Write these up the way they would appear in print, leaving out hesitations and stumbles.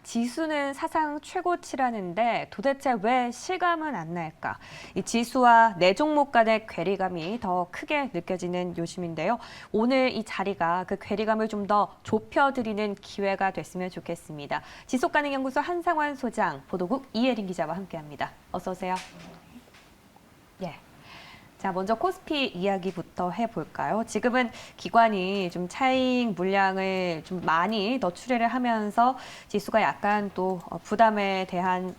지수는 사상 최고치라는데 도대체 왜 실감은 안 날까? 이 지수와 내 종목 간의 괴리감이 더 크게 느껴지는 요즘인데요. 오늘 이 자리가 그 괴리감을 좀 더 좁혀드리는 기회가 됐으면 좋겠습니다. 지속가능연구소 한상환 소장, 보도국 이혜린 기자와 함께합니다. 어서 오세요. 예. 자, 먼저 코스피 이야기부터 해볼까요? 지금은 기관이 좀 차익 물량을 좀 많이 더 출회를 하면서 지수가 약간 또 부담에 대한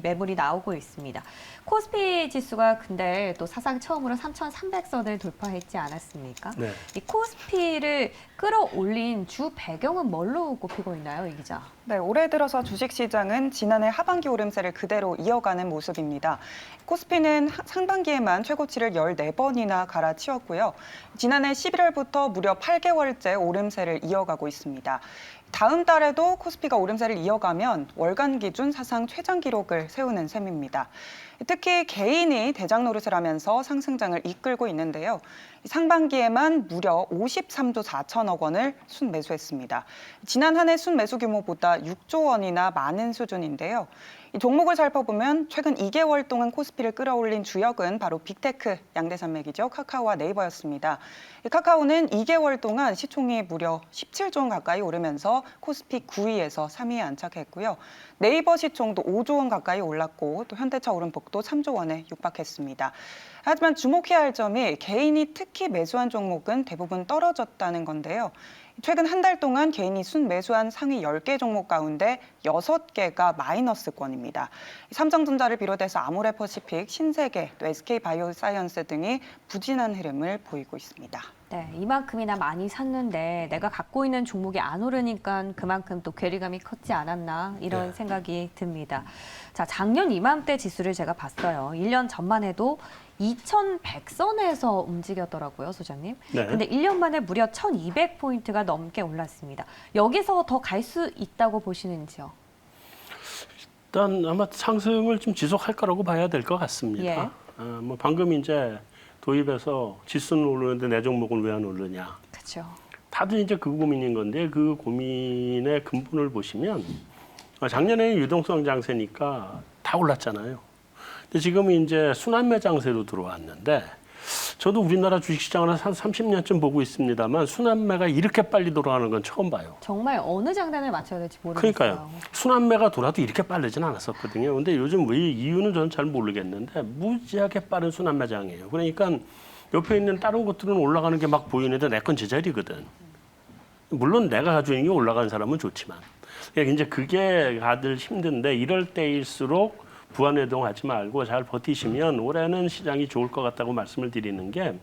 매물이 나오고 있습니다. 코스피 지수가 근데 또 사상 처음으로 3,300선을 돌파했지 않았습니까? 네. 이 코스피를 끌어올린 주 배경은 뭘로 꼽히고 있나요, 이 기자? 네, 올해 들어서 주식시장은 지난해 하반기 오름세를 그대로 이어가는 모습입니다. 코스피는 상반기에만 최고치를 14번이나 갈아치웠고요. 지난해 11월부터 무려 8개월째 오름세를 이어가고 있습니다. 다음 달에도 코스피가 오름세를 이어가면 월간 기준 사상 최장 기록을 세우는 셈입니다. 특히 개인이 대장 노릇을 하면서 상승장을 이끌고 있는데요. 상반기에만 무려 53조 4천억 원을 순매수했습니다. 지난 한 해 순매수 규모보다 6조 원이나 많은 수준인데요. 이 종목을 살펴보면 최근 2개월 동안 코스피를 끌어올린 주역은 바로 빅테크 양대 산맥이죠. 카카오와 네이버였습니다. 카카오는 2개월 동안 시총이 무려 17조 원 가까이 오르면서 코스피 9위에서 3위에 안착했고요. 네이버 시총도 5조 원 가까이 올랐고 또 현대차 오름폭도 3조 원에 육박했습니다. 하지만 주목해야 할 점이 개인이 특히 매수한 종목은 대부분 떨어졌다는 건데요. 최근 한 달 동안 개인이 순매수한 상위 10개 종목 가운데 6개가 마이너스권입니다. 삼성전자를 비롯해서 아모레퍼시픽, 신세계, 또 SK바이오사이언스 등이 부진한 흐름을 보이고 있습니다. 네, 이만큼이나 많이 샀는데 내가 갖고 있는 종목이 안 오르니까 그만큼 또 괴리감이 컸지 않았나 이런 네. 생각이 듭니다. 자, 작년 이맘때 지수를 제가 봤어요. 1년 전만 해도 2,100선에서 움직였더라고요, 소장님. 네. 근데 1년 만에 무려 1,200포인트가 넘게 올랐습니다. 여기서 더 갈 수 있다고 보시는지요? 일단 아마 상승을 좀 지속할 거라고 봐야 될 것 같습니다. 예. 뭐 방금 이제 도입해서 지수는 오르는데 내 종목은 왜 안 오르냐. 그렇죠. 다들 이제 그 고민인 건데 그 고민의 근본을 보시면 작년에는 유동성 장세니까 다 올랐잖아요. 근데 지금 이제 순환매 장세로 들어왔는데 저도 우리나라 주식시장을 한 30년쯤 보고 있습니다만 순환매가 이렇게 빨리 돌아가는 건 처음 봐요. 정말 어느 장단을 맞춰야 될지 모르겠어요. 그러니까요. 순환매가 돌아도 이렇게 빠르진 않았었거든요. 근데 요즘 왜 이유는 저는 잘 모르겠는데 무지하게 빠른 순환매장이에요. 그러니까 옆에 있는 다른 것들은 올라가는 게 막 보이는데 내 건 제자리거든. 물론 내가 가지고 있는 게 올라가는 사람은 좋지만. 그러니까 이제 그게 다들 힘든데 이럴 때일수록 부안해동하지 말고 잘 버티시면 올해는 시장이 좋을 것 같다고 말씀을 드리는 게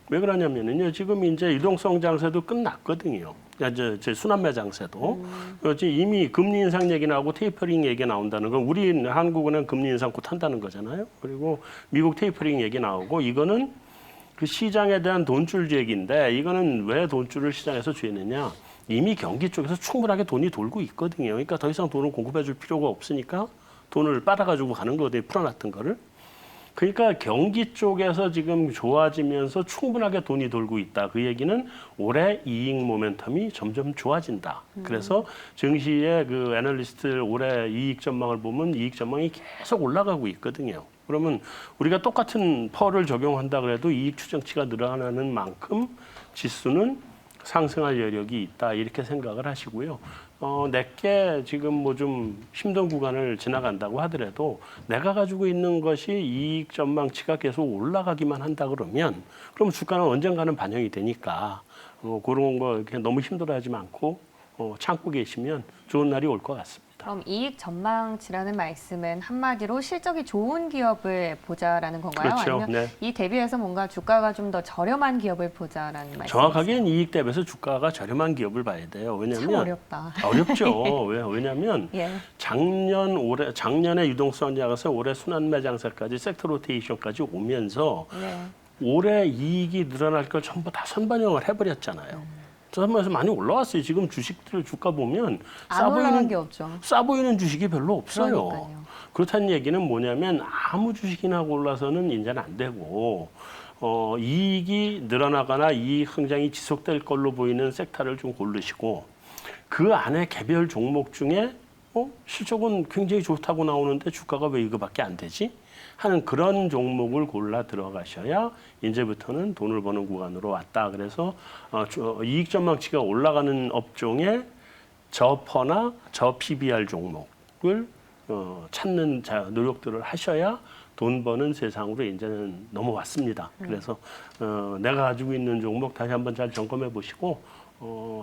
왜 그러냐면요. 지금 이제 유동성 장세도 끝났거든요. 이제 순환매 장세도. 이미 금리 인상 얘기 나오고 테이퍼링 얘기 나온다는 건 우리 한국은 금리 인상 곧 한다는 거잖아요. 그리고 미국 테이퍼링 얘기 나오고 이거는 그 시장에 대한 돈줄 얘기인데 이거는 왜 돈줄을 시장에서 쥐느냐. 이미 경기 쪽에서 충분하게 돈이 돌고 있거든요. 그러니까 더 이상 돈을 공급해 줄 필요가 없으니까 돈을 빨아가지고 가는 거거든요. 풀어놨던 거를. 그러니까 경기 쪽에서 지금 좋아지면서 충분하게 돈이 돌고 있다. 그 얘기는 올해 이익 모멘텀이 점점 좋아진다. 그래서 증시의 그 애널리스트 올해 이익 전망을 보면 이익 전망이 계속 올라가고 있거든요. 그러면 우리가 똑같은 펄을 적용한다 그래도 이익 추정치가 늘어나는 만큼 지수는 상승할 여력이 있다. 이렇게 생각을 하시고요. 내게 지금 뭐 좀 힘든 구간을 지나간다고 하더라도 내가 가지고 있는 것이 이익 전망치가 계속 올라가기만 한다 그러면 그럼 주가는 언젠가는 반영이 되니까 그런 거 이렇게 너무 힘들어하지 않고 참고 계시면 좋은 날이 올 것 같습니다. 그럼 이익 전망치라는 말씀은 한마디로 실적이 좋은 기업을 보자라는 건가요? 그렇죠. 아니면 네. 이 대비해서 뭔가 주가가 좀 더 저렴한 기업을 보자라는 말씀이세요? 정확하게는 이익 대비해서 주가가 저렴한 기업을 봐야 돼요. 왜냐하면 참 어렵다. 어렵죠. 왜냐하면 예. 작년에 유동성 장세, 올해 순환매 장세까지 섹터 로테이션까지 오면서 네. 올해 이익이 늘어날 걸 전부 다 선반영을 해버렸잖아요. 선반영에서 많이 올라왔어요. 지금 주식들 주가 보면 안 올라간 게 없죠. 싸 보이는 주식이 별로 없어요. 그러니까요. 그렇다는 얘기는 뭐냐면 아무 주식이나 골라서는 이제는 안 되고 이익이 늘어나거나 이익 성장이 지속될 걸로 보이는 섹터를 좀 고르시고 그 안에 개별 종목 중에 실적은 굉장히 좋다고 나오는데 주가가 왜 이거밖에 안 되지? 하는 그런 종목을 골라 들어가셔야 이제부터는 돈을 버는 구간으로 왔다. 그래서 이익 전망치가 올라가는 업종에 저퍼나 저 PBR 종목을 찾는 노력들을 하셔야 돈 버는 세상으로 이제는 넘어왔습니다. 그래서 내가 가지고 있는 종목 다시 한번 잘 점검해 보시고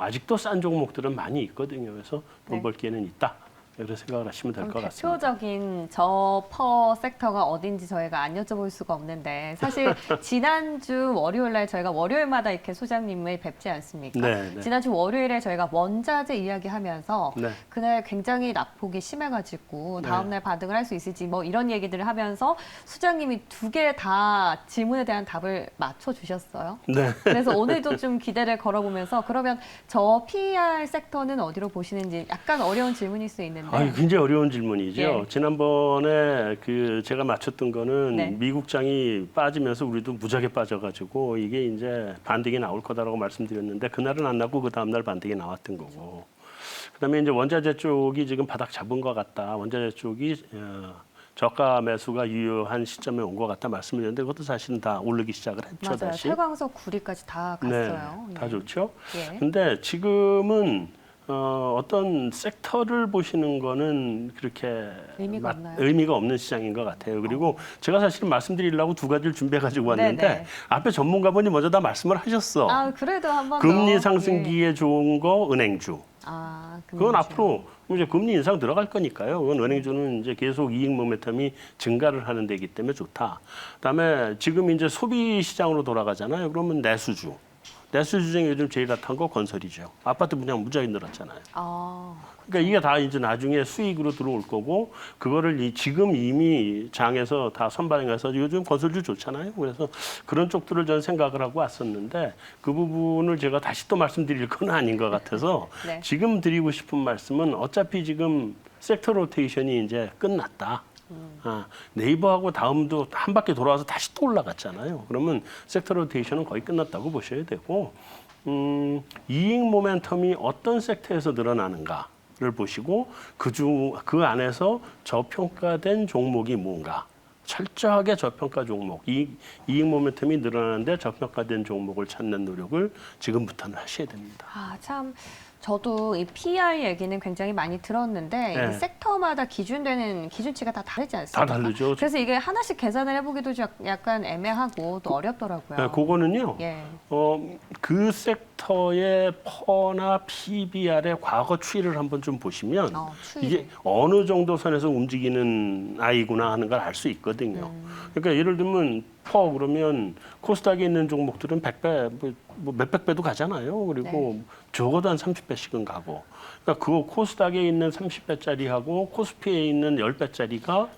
아직도 싼 종목들은 많이 있거든요. 그래서 돈 네. 벌 기회는 있다. 이렇게 생각을 하시면 될 것 같습니다. 대표적인 저퍼 섹터가 어딘지 저희가 안 여쭤볼 수가 없는데 사실 지난주 월요일 날 저희가 월요일마다 이렇게 소장님을 뵙지 않습니까? 네, 네. 지난주 월요일에 저희가 원자재 이야기하면서 네. 그날 굉장히 낙폭이 심해가지고 네. 다음날 반등을 할 수 있을지 뭐 이런 얘기들을 하면서 소장님이 2개 다 질문에 대한 답을 맞춰주셨어요. 네. 그래서 오늘도 좀 기대를 걸어보면서 그러면 저 PER 섹터는 어디로 보시는지 약간 어려운 질문일 수 있는데 굉장히 어려운 질문이죠. 예. 지난번에 제가 맞췄던 거는 네. 미국장이 빠지면서 우리도 무지하게 빠져가지고 이게 이제 반등이 나올 거다라고 말씀드렸는데 그날은 안 나고 그 다음날 반등이 나왔던 거고. 그다음에 이제 원자재 쪽이 지금 바닥 잡은 것 같다. 원자재 쪽이 저가 매수가 유효한 시점에 온 것 같다 말씀드렸는데 그것도 사실은 다 오르기 시작을 했죠. 맞아요. 다시. 최광석 구리까지 다 갔어요. 네, 다 좋죠. 예. 근데 지금은 어떤 섹터를 보시는 거는 그렇게 의미가 없나요? 의미가 없는 시장인 것 같아요. 그리고 제가 사실은 말씀드리려고 2가지를 준비해 가지고 왔는데 네네. 앞에 전문가분이 먼저 다 말씀을 하셨어. 아 그래도 한번 금리 상승기에 좋은 거 은행주. 그건 금리죠. 앞으로 이제 금리 인상 들어갈 거니까요. 그건 은행주는 이제 계속 이익 모멘텀이 증가를 하는 데이기 때문에 좋다. 그다음에 지금 이제 소비 시장으로 돌아가잖아요. 그러면 내수주. 내수주 중에 요즘 제일 핫한 거 건설이죠. 아파트 분양 무지하게 늘었잖아요. 그러니까 이게 다 이제 나중에 수익으로 들어올 거고 그거를 지금 이미 장에서 다 선반영해서 요즘 건설주 좋잖아요. 그래서 그런 쪽들을 저는 생각을 하고 왔었는데 그 부분을 제가 다시 또 말씀드릴 건 아닌 것 같아서 네. 지금 드리고 싶은 말씀은 어차피 지금 섹터 로테이션이 이제 끝났다. 네이버하고 다음도 한 바퀴 돌아와서 다시 또 올라갔잖아요. 그러면 섹터 로테이션은 거의 끝났다고 보셔야 되고 이익 모멘텀이 어떤 섹터에서 늘어나는가를 보시고 그 안에서 저평가된 종목이 뭔가 철저하게 저평가 종목, 이익 모멘텀이 늘어나는데 저평가된 종목을 찾는 노력을 지금부터는 하셔야 됩니다. 참 저도 이 PR 얘기는 굉장히 많이 들었는데 네. 이 섹터마다 기준되는 기준치가 다 다르지 않습니까? 다 다르죠. 그래서 이게 하나씩 계산을 해보기도 약간 애매하고 또 어렵더라고요. 네, 그거는요. 예. 그 섹터의 퍼나 PBR의 과거 추이를 한번 좀 보시면 추이를. 이게 어느 정도 선에서 움직이는 아이구나 하는 걸 알 수 있거든요. 그러니까 예를 들면 퍼 그러면 코스닥에 있는 종목들은 100배, 뭐 몇백 배도 가잖아요. 그리고 네. 적어도 한 30배씩은 가고. 그러니까 그 코스닥에 있는 30배짜리하고 코스피에 있는 10배짜리가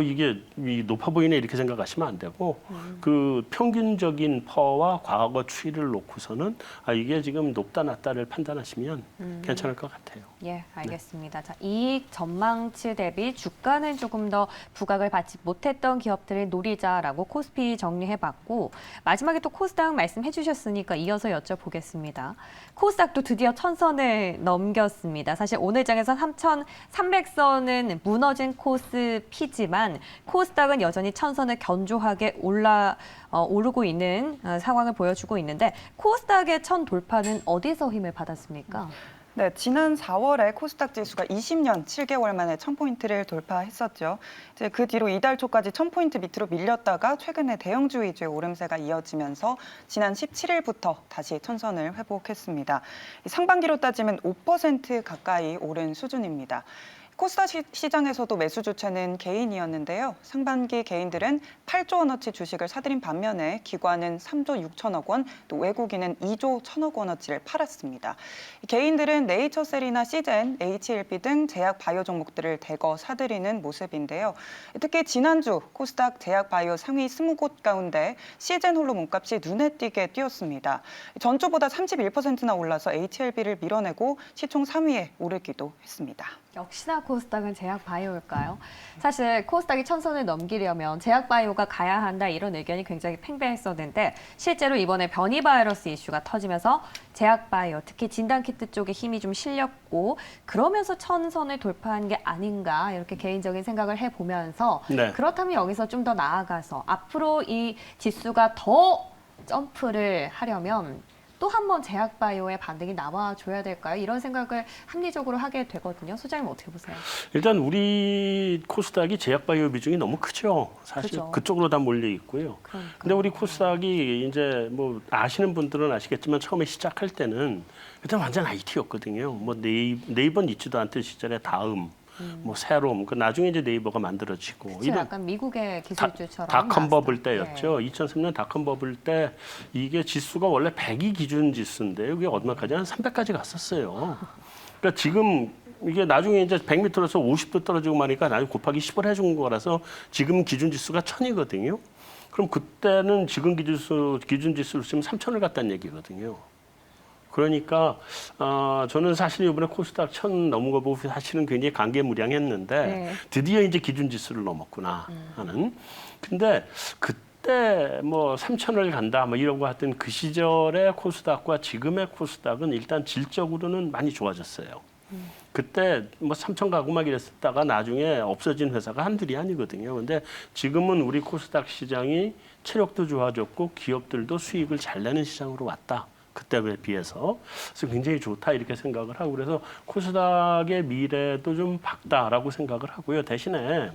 이게 높아 보이네 이렇게 생각하시면 안 되고 그 평균적인 퍼와 과거 추이를 놓고서는 이게 지금 높다 낮다를 판단하시면 괜찮을 것 같아요. 예, 알겠습니다. 자, 이익 전망치 대비 주가는 조금 더 부각을 받지 못했던 기업들을 노리자라고 코스피 정리해봤고 마지막에 또 코스닥 말씀해 주셨으니까 이어서 여쭤보겠습니다. 코스닥도 드디어 1000선을 넘겼습니다. 사실 오늘 장에서 3300선은 무너진 코스피지만 코스닥은 여전히 1000선을 견조하게 오르고 있는 상황을 보여주고 있는데 코스닥의 1000 돌파는 어디서 힘을 받았습니까? 네, 지난 4월에 코스닥 지수가 20년 7개월 만에 1000포인트를 돌파했었죠. 이제 그 뒤로 이달 초까지 1000포인트 밑으로 밀렸다가 최근에 대형주 위주의 오름세가 이어지면서 지난 17일부터 다시 1000선을 회복했습니다. 상반기로 따지면 5% 가까이 오른 수준입니다. 코스닥 시장에서도 매수 주체는 개인이었는데요. 상반기 개인들은 8조 원어치 주식을 사들인 반면에 기관은 3조 6천억 원, 또 외국인은 2조 1천억 원어치를 팔았습니다. 개인들은 네이처셀이나 시젠, HLB 등 제약 바이오 종목들을 대거 사들이는 모습인데요. 특히 지난주 코스닥 제약 바이오 상위 20곳 가운데 시젠 홀로 몸값이 눈에 띄게 뛰었습니다. 전주보다 31%나 올라서 HLB를 밀어내고 시총 3위에 오르기도 했습니다. 역시나 코스닥은 제약바이오일까요? 사실 코스닥이 천선을 넘기려면 제약바이오가 가야 한다 이런 의견이 굉장히 팽배했었는데 실제로 이번에 변이 바이러스 이슈가 터지면서 제약바이오, 특히 진단키트 쪽에 힘이 좀 실렸고 그러면서 천선을 돌파한 게 아닌가 이렇게 개인적인 생각을 해보면서 네. 그렇다면 여기서 좀 더 나아가서 앞으로 이 지수가 더 점프를 하려면 또 한 번 제약바이오의 반등이 나와줘야 될까요? 이런 생각을 합리적으로 하게 되거든요. 소장님 어떻게 보세요? 일단 우리 코스닥이 제약바이오 비중이 너무 크죠. 사실 그죠. 그쪽으로 다 몰려 있고요. 그러니까요. 근데 우리 코스닥이 이제 뭐 아시는 분들은 아시겠지만 처음에 시작할 때는 그때 완전 IT였거든요. 뭐 네이버 있지도 않던 시절에 다음, 뭐 세롬, 그 나중에 이제 네이버가 만들어지고 그쵸, 약간 미국의 기술주처럼 닷컴 버블 나왔어요. 때였죠. 2003년 닷컴 버블 때 이게 지수가 원래 100이 기준 지수인데 이게 얼마까지 한 300까지 갔었어요. 그러니까 지금 이게 나중에 이제 100m에서 50도 떨어지고 마니까 나중에 곱하기 10을 해준 거라서 지금 기준 지수가 1000이거든요. 그럼 그때는 지금 기준 지수로 치면 3000을 갔다는 얘기거든요. 그러니까 저는 사실 이번에 코스닥 1000 넘은 거 보고 사실은 굉장히 감개무량했는데 네. 드디어 이제 기준 지수를 넘었구나 하는. 근데 그때 뭐 3000을 간다 뭐 이러고 하던 그 시절의 코스닥과 지금의 코스닥은 일단 질적으로는 많이 좋아졌어요. 그때 뭐 3천 가고 막 이랬다가 나중에 없어진 회사가 한둘이 아니거든요. 근데 지금은 우리 코스닥 시장이 체력도 좋아졌고 기업들도 수익을 잘 내는 시장으로 왔다. 그때에 비해서. 그래서 굉장히 좋다 이렇게 생각을 하고 그래서 코스닥의 미래도 좀 밝다라고 생각을 하고요. 대신에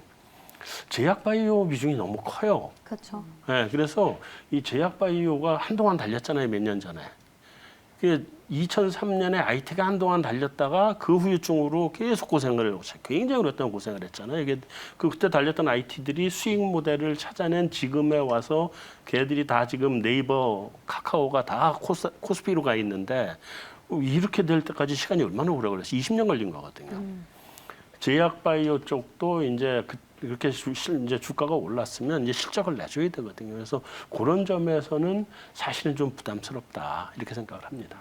제약바이오 비중이 너무 커요. 그렇죠. 네, 그래서 이 제약바이오가 한동안 달렸잖아요. 몇 년 전에. 2003년에 IT가 한동안 달렸다가 그 후유증으로 계속 굉장히 오랫동안 고생을 했잖아요. 이게 그때 달렸던 IT들이 수익 모델을 찾아낸 지금에 와서 걔들이 다 지금 네이버, 카카오가 다 코스피로 가 있는데 이렇게 될 때까지 시간이 얼마나 오래 걸렸어요? 20년 걸린 거거든요. 제약바이오 쪽도 이제 이렇게 이제 주가가 올랐으면 이제 실적을 내줘야 되거든요. 그래서 그런 점에서는 사실은 좀 부담스럽다 이렇게 생각을 합니다.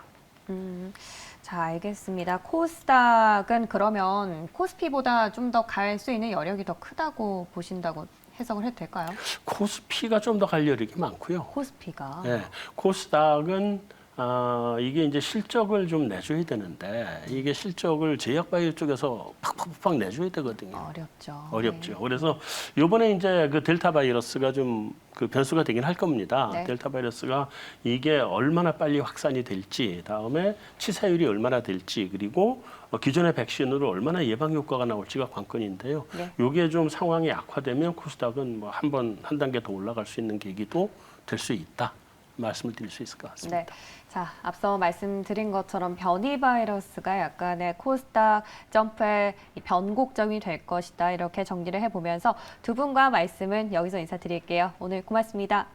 자, 알겠습니다. 코스닥은 그러면 코스피보다 좀 더 갈 수 있는 여력이 더 크다고 보신다고 해석을 해도 될까요? 코스피가 좀 더 갈 여력이 많고요. 코스피가. 네, 코스닥은 이게 이제 실적을 좀 내줘야 되는데 이게 실적을 제약바이오 쪽에서 팍팍팍 내줘야 되거든요. 어렵죠. 어렵죠. 네. 그래서 이번에 이제 그 델타 바이러스가 좀 그 변수가 되긴 할 겁니다. 네. 델타 바이러스가 이게 얼마나 빨리 확산이 될지, 다음에 치사율이 얼마나 될지, 그리고 기존의 백신으로 얼마나 예방 효과가 나올지가 관건인데요. 네. 이게 좀 상황이 악화되면 코스닥은 뭐 한 단계 더 올라갈 수 있는 계기도 될 수 있다. 말씀을 드릴 수 있을 것 같습니다. 네. 자, 앞서 말씀드린 것처럼 변이 바이러스가 약간의 코스닥 점프의 이 변곡점이 될 것이다. 이렇게 정리를 해보면서 두 분과 말씀은 여기서 인사드릴게요. 오늘 고맙습니다.